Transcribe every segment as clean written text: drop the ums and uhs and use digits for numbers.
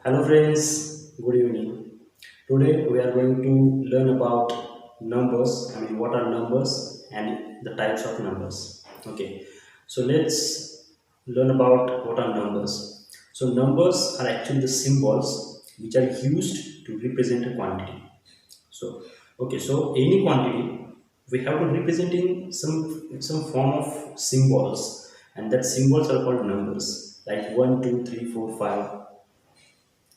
Hello friends, good evening. Today we are going to learn about numbers. What are numbers and the types of numbers. Okay, so let's learn about what are numbers. So numbers are actually the symbols which are used to represent a quantity. So so any quantity we have to represent in some form of symbols, and that symbols are called numbers, like one, 2, 3, 4, 5.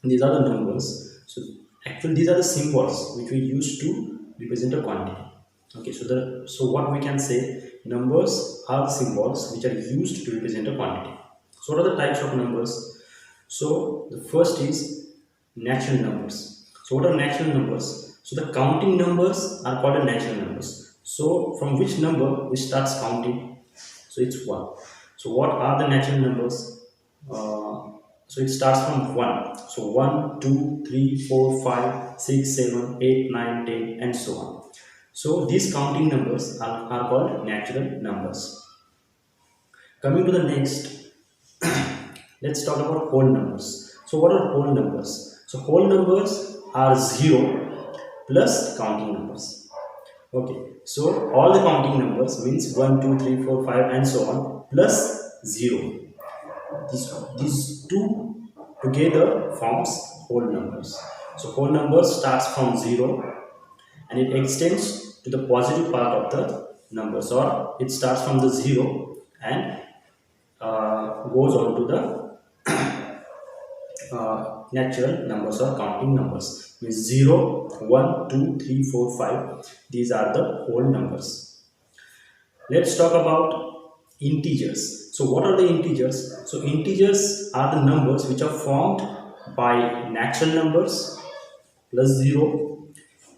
These are the numbers. So actually these are the symbols which we use to represent a quantity. So what we can say, numbers are the symbols which are used to represent a quantity. So what are the types of numbers? So the first is natural numbers. So what are natural numbers? So the counting numbers are called a natural numbers. So from which number we start counting? So it's 1. So what are the natural numbers? So it starts from 1. So 1, 2, 3, 4, 5, 6, 7, 8, 9, 10, and so on. So these counting numbers are called natural numbers. Coming to the next, let's talk about whole numbers. So what are whole numbers? So whole numbers are 0 plus counting numbers. Okay, so all the counting numbers means 1, 2, 3, 4, 5, and so on plus 0. These two together forms whole numbers. So whole numbers starts from 0 and it extends to the positive part of the numbers, or it starts from the 0 and goes on to the natural numbers or counting numbers. Means 0, 1, 2, 3, 4, 5. These are the whole numbers. Let's talk about integers. So what are the integers? So integers are the numbers which are formed by natural numbers plus 0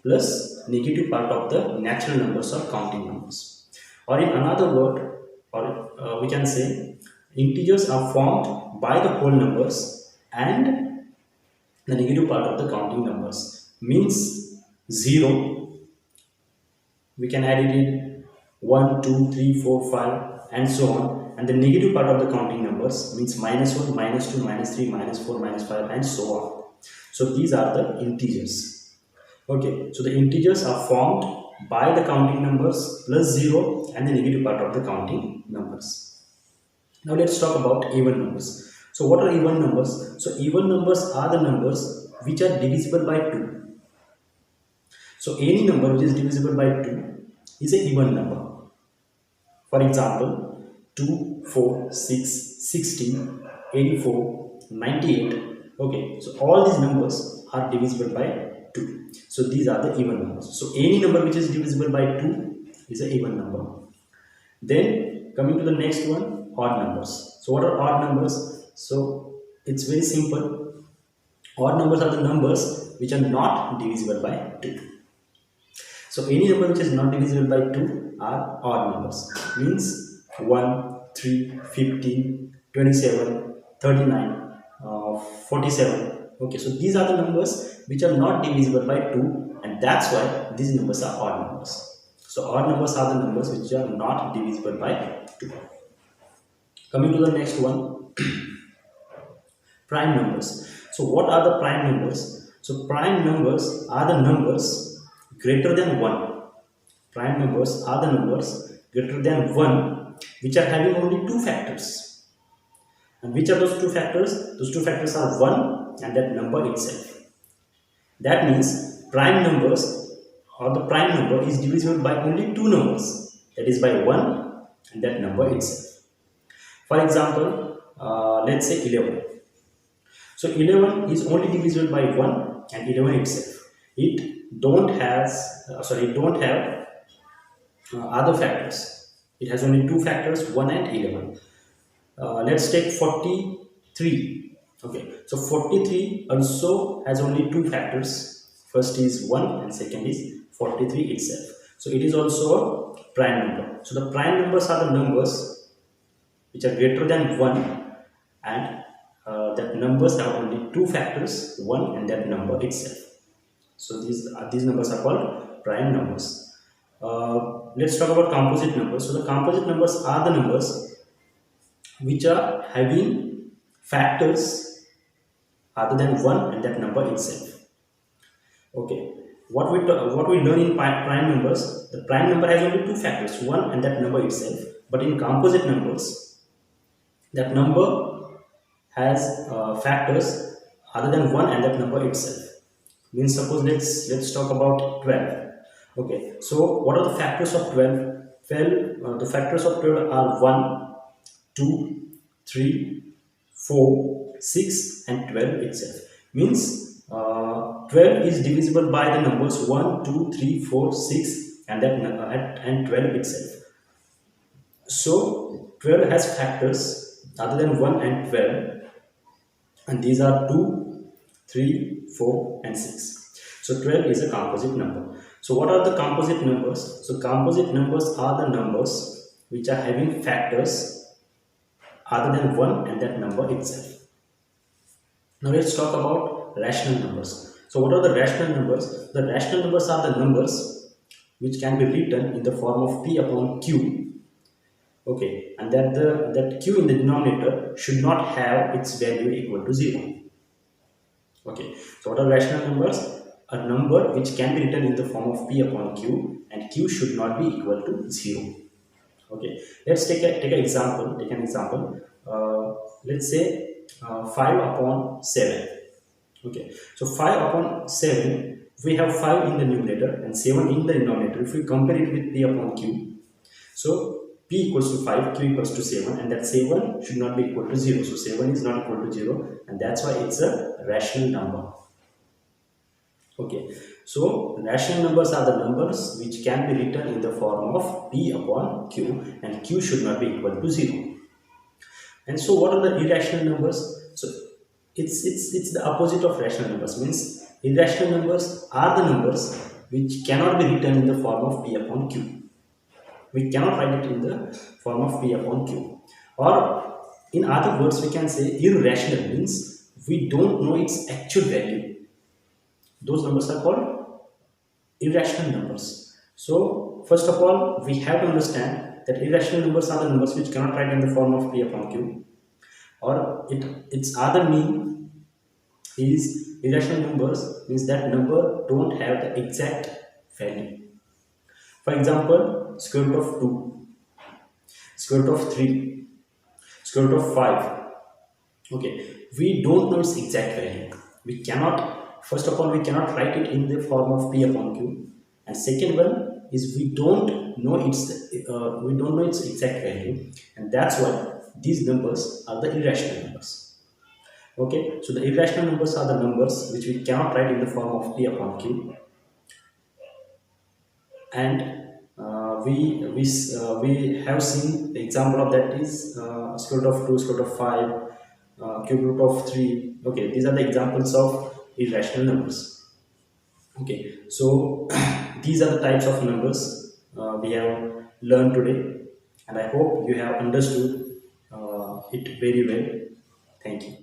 plus negative part of the natural numbers or counting numbers. Or in another word, or we can say, integers are formed by the whole numbers and the negative part of the counting numbers. Means 0, we can add it in 1, 2, 3, 4, 5, and so on. And the negative part of the counting numbers means minus 1, minus 2, minus 3, minus 4, minus 5, and so on. So these are the integers. Okay, so the integers are formed by the counting numbers plus 0 and the negative part of the counting numbers. Now let's talk about even numbers. So what are even numbers? So even numbers are the numbers which are divisible by 2. So any number which is divisible by 2 is an even number. For example, 2, 4, 6, 16, 84, 98. Okay, so all these numbers are divisible by 2. So these are the even numbers. So any number which is divisible by 2 is an even number. Then coming to the next one, odd numbers. So what are odd numbers? So it's very simple. Odd numbers are the numbers which are not divisible by 2. So any number which is not divisible by 2 are odd numbers. Means 1, 3, 15, 27, 39, 47. Okay, so these are the numbers which are not divisible by 2, and that's why these numbers are odd numbers. So odd numbers are the numbers which are not divisible by 2. Coming to the next one, prime numbers. So what are the prime numbers? So prime numbers are the numbers greater than 1. Prime numbers are the numbers greater than 1 which are having only 2 factors. And which are those 2 factors? Those 2 factors are 1 and that number itself. That means prime numbers, or the prime number, is divisible by only 2 numbers. That is by 1 and that number itself. For example, let's say 11. So 11 is only divisible by 1 and 11 itself. It don't have other factors. It has only 2 factors, 1 and 11. Let's take 43. Okay, so 43 also has only 2 factors. First is 1 and second is 43 itself. So it is also a prime number. So the prime numbers are the numbers which are greater than 1 and that numbers have only 2 factors, 1 and that number itself. So these numbers are called prime numbers. Let's talk about composite numbers. So the composite numbers are the numbers which are having factors other than 1 and that number itself. Okay, what we learn in prime numbers, the prime number has only two factors, 1 and that number itself. But in composite numbers, that number has factors other than 1 and that number itself. Means suppose let's talk about 12. Okay, so what are the factors of 12? Well, the factors of 12 are 1, 2, 3, 4, 6 and 12 itself. Means 12 is divisible by the numbers 1, 2, 3, 4, 6 and that and 12 itself. So 12 has factors other than 1 and 12, and these are 2, 3, 4 and 6. So 12 is a composite number. So what are the composite numbers? So composite numbers are the numbers which are having factors other than 1 and that number itself. Now let's talk about rational numbers. So what are the rational numbers? The rational numbers are the numbers which can be written in the form of p upon q. Okay, and that q in the denominator should not have its value equal to 0. Okay, so what are rational numbers? A number which can be written in the form of p upon q, and q should not be equal to 0. Okay, let's take an example. Let's say 5 upon 7. Okay, so 5 upon 7, we have 5 in the numerator and 7 in the denominator. If we compare it with p upon q, so p equals to 5, q equals to 7, and that 7 should not be equal to 0. So 7 is not equal to 0, and that's why it's a rational number. Okay, so rational numbers are the numbers which can be written in the form of p upon q, and q should not be equal to 0. And so what are the irrational numbers? So it's the opposite of rational numbers. Means irrational numbers are the numbers which cannot be written in the form of p upon q. We cannot write it in the form of p upon q. Or in other words, we can say irrational means we don't know its actual value. Those numbers are called irrational numbers. So first of all, we have to understand that irrational numbers are the numbers which cannot write in the form of p upon q. Or its other mean is irrational numbers means that number don't have the exact value. For example, square root of 2, square root of 3, square root of 5. Okay, we don't know its exact value. We cannot, first of all, we cannot write it in the form of p upon q. And second one is we don't know its exact value, and that's why these numbers are the irrational numbers. Okay, so the irrational numbers are the numbers which we cannot write in the form of p upon q, and we have seen the example of that is square root of 2, square root of 5, cube root of 3. Okay, these are the examples of irrational numbers. Okay, so these are the types of numbers we have learned today, and I hope you have understood it very well. Thank you.